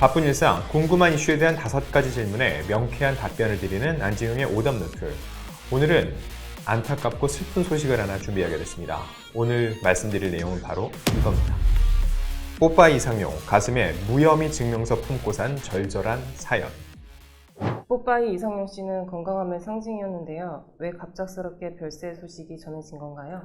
바쁜 일상, 궁금한 이슈에 대한 5가지 질문에 명쾌한 답변을 드리는 안지용의 오답노트. 오늘은 안타깝고 슬픈 소식을 하나 준비하게 됐습니다. 오늘 말씀드릴 내용은 바로 이겁니다. 뽀빠이 이상용, 가슴에 무혐의 증명서 품고 산 절절한 사연. 뽀빠이 이상용 씨는 건강함의 상징이었는데요. 왜 갑작스럽게 별세 소식이 전해진 건가요?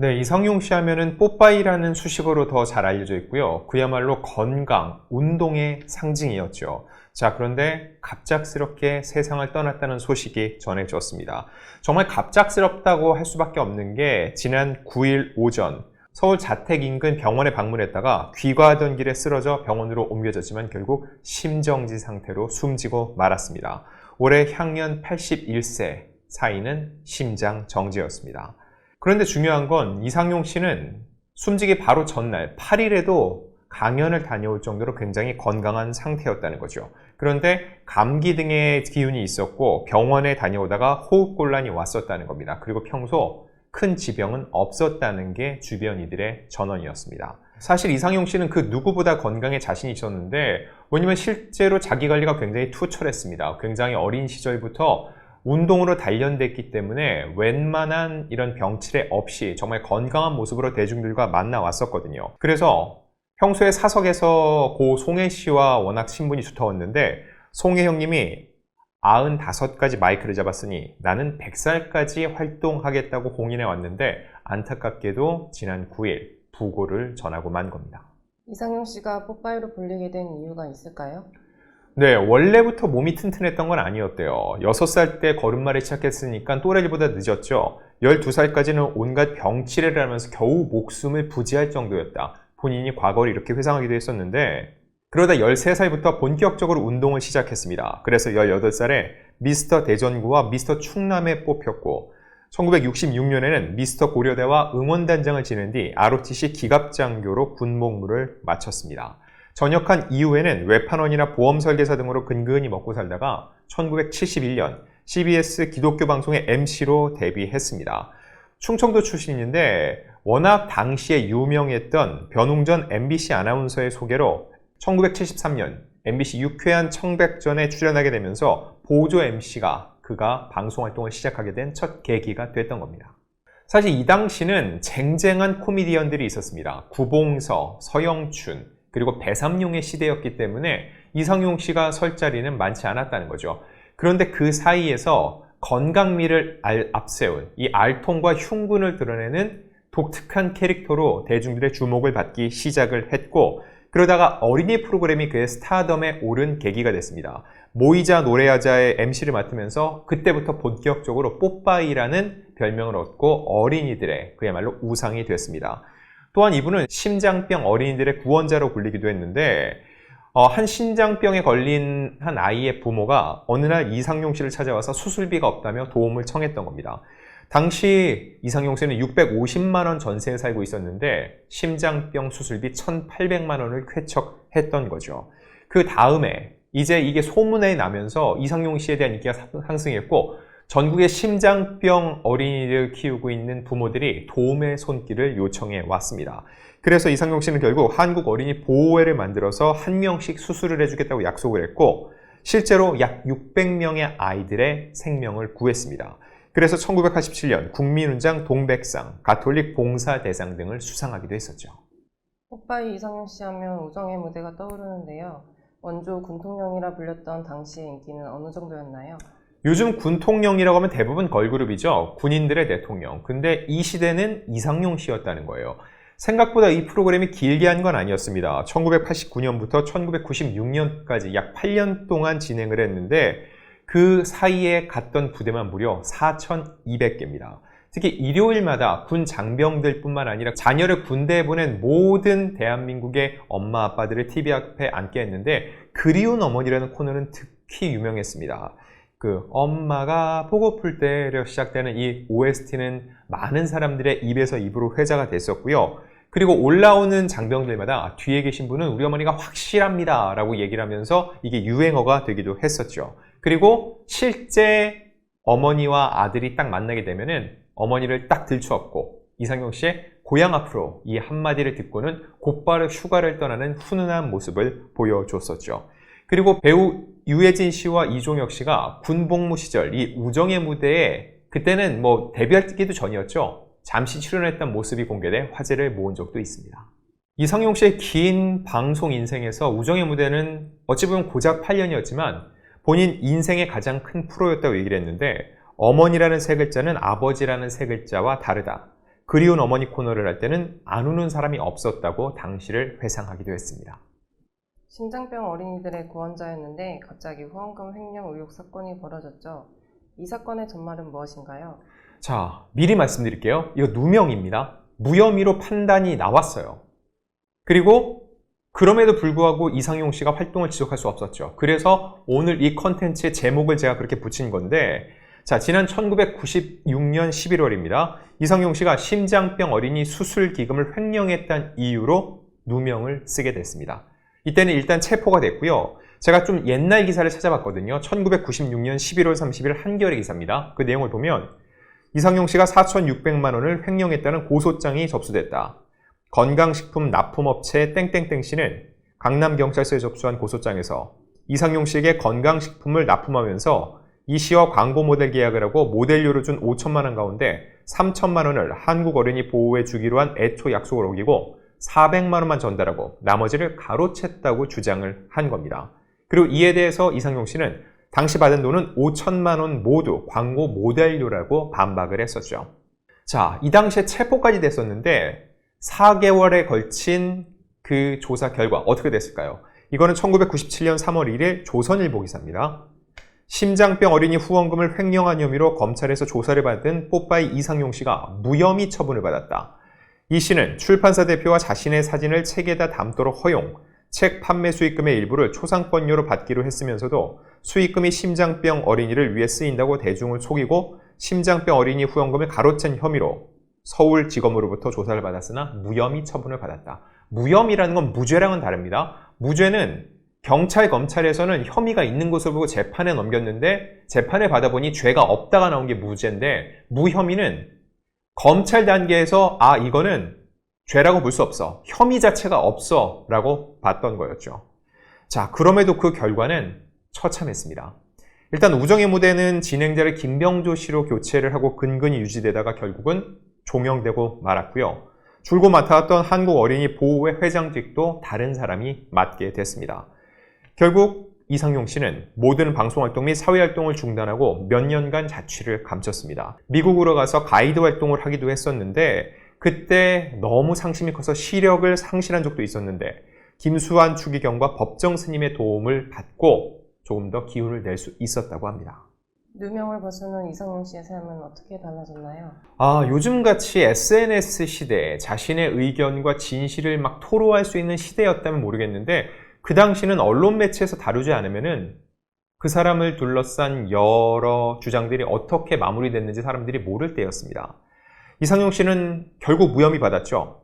네, 이상용 씨 하면은 뽀빠이라는 수식어로 더 잘 알려져 있고요. 그야말로 건강, 운동의 상징이었죠. 자, 그런데 갑작스럽게 세상을 떠났다는 소식이 전해졌습니다. 정말 갑작스럽다고 할 수밖에 없는 게 지난 9일 오전 서울 자택 인근 병원에 방문했다가 귀가하던 길에 쓰러져 병원으로 옮겨졌지만 결국 심정지 상태로 숨지고 말았습니다. 올해 향년 81세, 사인은 심장 정지였습니다. 그런데 중요한 건 이상용 씨는 숨지기 바로 전날 8일에도 강연을 다녀올 정도로 굉장히 건강한 상태였다는 거죠. 그런데 감기 등의 기운이 있었고 병원에 다녀오다가 호흡곤란이 왔었다는 겁니다. 그리고 평소 큰 지병은 없었다는 게 주변 이들의 전언이었습니다. 사실 이상용 씨는 그 누구보다 건강에 자신이 있었는데 왜냐면 실제로 자기 관리가 굉장히 투철했습니다. 굉장히 어린 시절부터 운동으로 단련됐기 때문에 웬만한 이런 병치레 없이 정말 건강한 모습으로 대중들과 만나 왔었거든요. 그래서 평소에 사석에서 고 송혜 씨와 워낙 친분이 두터웠는데 송혜 형님이 95가지 마이크를 잡았으니 나는 100살까지 활동하겠다고 공인해 왔는데 안타깝게도 지난 9일 부고를 전하고 만 겁니다. 이상용 씨가 뽀빠이로 불리게 된 이유가 있을까요? 네, 원래부터 몸이 튼튼했던 건 아니었대요. 6살 때 걸음마를 시작했으니까 또래들보다 늦었죠. 12살까지는 온갖 병치레를 하면서 겨우 목숨을 부지할 정도였다. 본인이 과거를 이렇게 회상하기도 했었는데 그러다 13살부터 본격적으로 운동을 시작했습니다. 그래서 18살에 미스터 대전구와 미스터 충남에 뽑혔고 1966년에는 미스터 고려대와 응원단장을 지낸 뒤 ROTC 기갑장교로 군복무를 마쳤습니다. 전역한 이후에는 외판원이나 보험 설계사 등으로 근근히 먹고 살다가 1971년 CBS 기독교 방송의 MC로 데뷔했습니다. 충청도 출신인데 워낙 당시에 유명했던 변웅전 MBC 아나운서의 소개로 1973년 MBC 유쾌한 청백전에 출연하게 되면서 보조 MC가 그가 방송 활동을 시작하게 된 첫 계기가 됐던 겁니다. 사실 이 당시는 쟁쟁한 코미디언들이 있었습니다. 구봉서, 서영춘, 그리고 배삼룡의 시대였기 때문에 이상용 씨가 설 자리는 많지 않았다는 거죠. 그런데 그 사이에서 건강미를 앞세운 이 알통과 흉군을 드러내는 독특한 캐릭터로 대중들의 주목을 받기 시작을 했고 그러다가 어린이 프로그램이 그의 스타덤에 오른 계기가 됐습니다. 모이자 노래하자의 MC를 맡으면서 그때부터 본격적으로 뽀빠이라는 별명을 얻고 어린이들의 그야말로 우상이 됐습니다. 또한 이분은 심장병 어린이들의 구원자로 불리기도 했는데 한 심장병에 걸린 한 아이의 부모가 어느 날 이상용 씨를 찾아와서 수술비가 없다며 도움을 청했던 겁니다. 당시 이상용 씨는 650만 원 전세에 살고 있었는데 심장병 수술비 1,800만 원을 쾌척했던 거죠. 그 다음에 이제 이게 소문에 나면서 이상용 씨에 대한 인기가 상승했고 전국의 심장병 어린이를 키우고 있는 부모들이 도움의 손길을 요청해 왔습니다. 그래서 이상용 씨는 결국 한국어린이보호회를 만들어서 한 명씩 수술을 해주겠다고 약속을 했고 실제로 약 600명의 아이들의 생명을 구했습니다. 그래서 1987년 국민훈장 동백상, 가톨릭 봉사대상 등을 수상하기도 했었죠. 뽀빠이 이상용 씨 하면 우정의 무대가 떠오르는데요. 원조 군통령이라 불렸던 당시의 인기는 어느 정도였나요? 요즘 군통령이라고 하면 대부분 걸그룹이죠. 군인들의 대통령. 근데 이 시대는 이상용 씨였다는 거예요. 생각보다 이 프로그램이 길게 한 건 아니었습니다. 1989년부터 1996년까지 약 8년 동안 진행을 했는데 그 사이에 갔던 부대만 무려 4,200개입니다. 특히 일요일마다 군 장병들뿐만 아니라 자녀를 군대에 보낸 모든 대한민국의 엄마 아빠들을 TV 앞에 앉게 했는데 그리운 어머니라는 코너는 특히 유명했습니다. 그 엄마가 보고플 때로 시작되는 이 OST는 많은 사람들의 입에서 입으로 회자가 됐었고요. 그리고 올라오는 장병들마다 뒤에 계신 분은 우리 어머니가 확실합니다 라고 얘기를 하면서 이게 유행어가 되기도 했었죠. 그리고 실제 어머니와 아들이 딱 만나게 되면은 어머니를 딱 들추었고 이상용 씨의 고향 앞으로 이 한마디를 듣고는 곧바로 휴가를 떠나는 훈훈한 모습을 보여줬었죠. 그리고 배우 유해진 씨와 이종혁 씨가 군복무 시절 이 우정의 무대에 그때는 뭐 데뷔하기도 전이었죠. 잠시 출연했던 모습이 공개돼 화제를 모은 적도 있습니다. 이상용 씨의 긴 방송 인생에서 우정의 무대는 어찌 보면 고작 8년이었지만 본인 인생의 가장 큰 프로였다고 얘기를 했는데 어머니라는 세 글자는 아버지라는 세 글자와 다르다. 그리운 어머니 코너를 할 때는 안 우는 사람이 없었다고 당시를 회상하기도 했습니다. 심장병 어린이들의 구원자였는데 갑자기 후원금 횡령 의혹 사건이 벌어졌죠. 이 사건의 전말은 무엇인가요? 자, 미리 말씀드릴게요. 이거 누명입니다. 무혐의로 판단이 나왔어요. 그리고 그럼에도 불구하고 이상용 씨가 활동을 지속할 수 없었죠. 그래서 오늘 이 컨텐츠의 제목을 제가 그렇게 붙인 건데, 자, 지난 1996년 11월입니다. 이상용 씨가 심장병 어린이 수술 기금을 횡령했다는 이유로 누명을 쓰게 됐습니다. 이때는 일단 체포가 됐고요. 제가 좀 옛날 기사를 찾아봤거든요. 1996년 11월 30일 한겨레 기사입니다. 그 내용을 보면 이상용 씨가 4,600만 원을 횡령했다는 고소장이 접수됐다. 건강식품 납품업체 땡땡땡 씨는 강남경찰서에 접수한 고소장에서 이상용 씨에게 건강식품을 납품하면서 이 씨와 광고 모델 계약을 하고 모델료를 준 5천만 원 가운데 3천만 원을 한국 어린이 보호에 주기로 한 애초 약속을 어기고 400만 원만 전달하고 나머지를 가로챘다고 주장을 한 겁니다. 그리고 이에 대해서 이상용 씨는 당시 받은 돈은 5천만 원 모두 광고 모델료라고 반박을 했었죠. 자, 이 당시에 체포까지 됐었는데 4개월에 걸친 그 조사 결과 어떻게 됐을까요? 이거는 1997년 3월 1일 조선일보 기사입니다. 심장병 어린이 후원금을 횡령한 혐의로 검찰에서 조사를 받은 뽀빠이 이상용 씨가 무혐의 처분을 받았다. 이 씨는 출판사 대표와 자신의 사진을 책에다 담도록 허용, 책 판매 수익금의 일부를 초상권료로 받기로 했으면서도 수익금이 심장병 어린이를 위해 쓰인다고 대중을 속이고 심장병 어린이 후원금을 가로챈 혐의로 서울지검으로부터 조사를 받았으나 무혐의 처분을 받았다. 무혐의라는 건 무죄랑은 다릅니다. 무죄는 경찰, 검찰에서는 혐의가 있는 것을 보고 재판에 넘겼는데 재판을 받아보니 죄가 없다가 나온 게 무죄인데 무혐의는 검찰 단계에서 이거는 죄라고 볼 수 없어. 혐의 자체가 없어 라고 봤던 거였죠. 자, 그럼에도 그 결과는 처참했습니다. 일단 우정의 무대는 진행자를 김병조 씨로 교체를 하고 근근히 유지되다가 결국은 종영되고 말았고요. 줄곧 맡아왔던 한국 어린이 보호회 회장직도 다른 사람이 맡게 됐습니다. 결국 이상용 씨는 모든 방송활동 및 사회활동을 중단하고 몇 년간 자취를 감췄습니다. 미국으로 가서 가이드 활동을 하기도 했었는데 그때 너무 상심이 커서 시력을 상실한 적도 있었는데 김수환 추기경과 법정 스님의 도움을 받고 조금 더 기운을 낼 수 있었다고 합니다. 누명을 벗은 후 이상용 씨의 삶은 어떻게 달라졌나요? 요즘같이 SNS 시대에 자신의 의견과 진실을 막 토로할 수 있는 시대였다면 모르겠는데 그 당시는 언론 매체에서 다루지 않으면은 그 사람을 둘러싼 여러 주장들이 어떻게 마무리됐는지 사람들이 모를 때였습니다. 이상용 씨는 결국 무혐의 받았죠.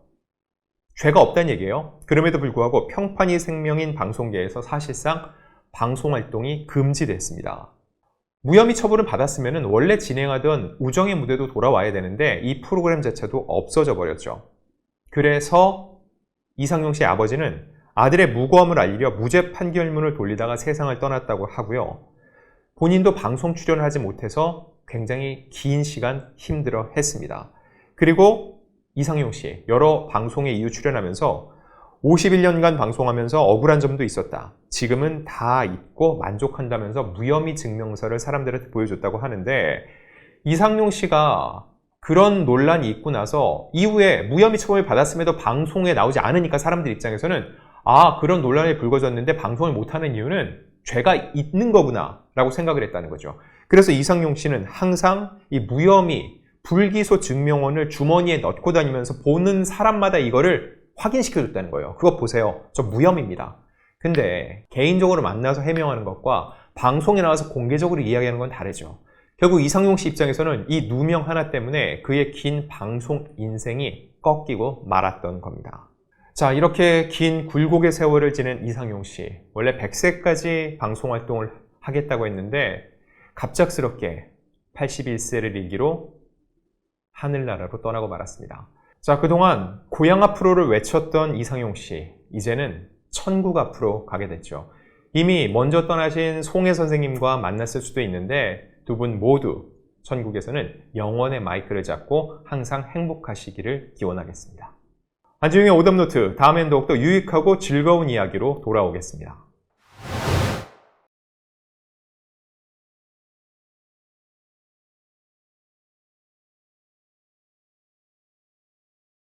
죄가 없다는 얘기예요. 그럼에도 불구하고 평판이 생명인 방송계에서 사실상 방송활동이 금지됐습니다. 무혐의 처분을 받았으면 원래 진행하던 우정의 무대도 돌아와야 되는데 이 프로그램 자체도 없어져 버렸죠. 그래서 이상용 씨의 아버지는 아들의 무고함을 알리려 무죄 판결문을 돌리다가 세상을 떠났다고 하고요. 본인도 방송 출연을 하지 못해서 굉장히 긴 시간 힘들어 했습니다. 그리고 이상용 씨 여러 방송에 이후 출연하면서 51년간 방송하면서 억울한 점도 있었다. 지금은 다 잊고 만족한다면서 무혐의 증명서를 사람들한테 보여줬다고 하는데 이상용 씨가 그런 논란이 있고 나서 이후에 무혐의 처분을 받았음에도 방송에 나오지 않으니까 사람들 입장에서는 그런 논란이 불거졌는데 방송을 못하는 이유는 죄가 있는 거구나 라고 생각을 했다는 거죠. 그래서 이상용 씨는 항상 이 무혐의 불기소 증명원을 주머니에 넣고 다니면서 보는 사람마다 이거를 확인시켜줬다는 거예요. 그거 보세요. 저 무혐의입니다. 근데 개인적으로 만나서 해명하는 것과 방송에 나와서 공개적으로 이야기하는 건 다르죠. 결국 이상용 씨 입장에서는 이 누명 하나 때문에 그의 긴 방송 인생이 꺾이고 말았던 겁니다. 자, 이렇게 긴 굴곡의 세월을 지낸 이상용 씨. 원래 100세까지 방송 활동을 하겠다고 했는데 갑작스럽게 81세를 일기로 하늘나라로 떠나고 말았습니다. 자, 그동안 고향 앞으로를 외쳤던 이상용 씨, 이제는 천국 앞으로 가게 됐죠. 이미 먼저 떠나신 송혜 선생님과 만났을 수도 있는데 두 분 모두 천국에서는 영원의 마이크를 잡고 항상 행복하시기를 기원하겠습니다. 안지용의 오답노트, 다음엔 더욱더 유익하고 즐거운 이야기로 돌아오겠습니다.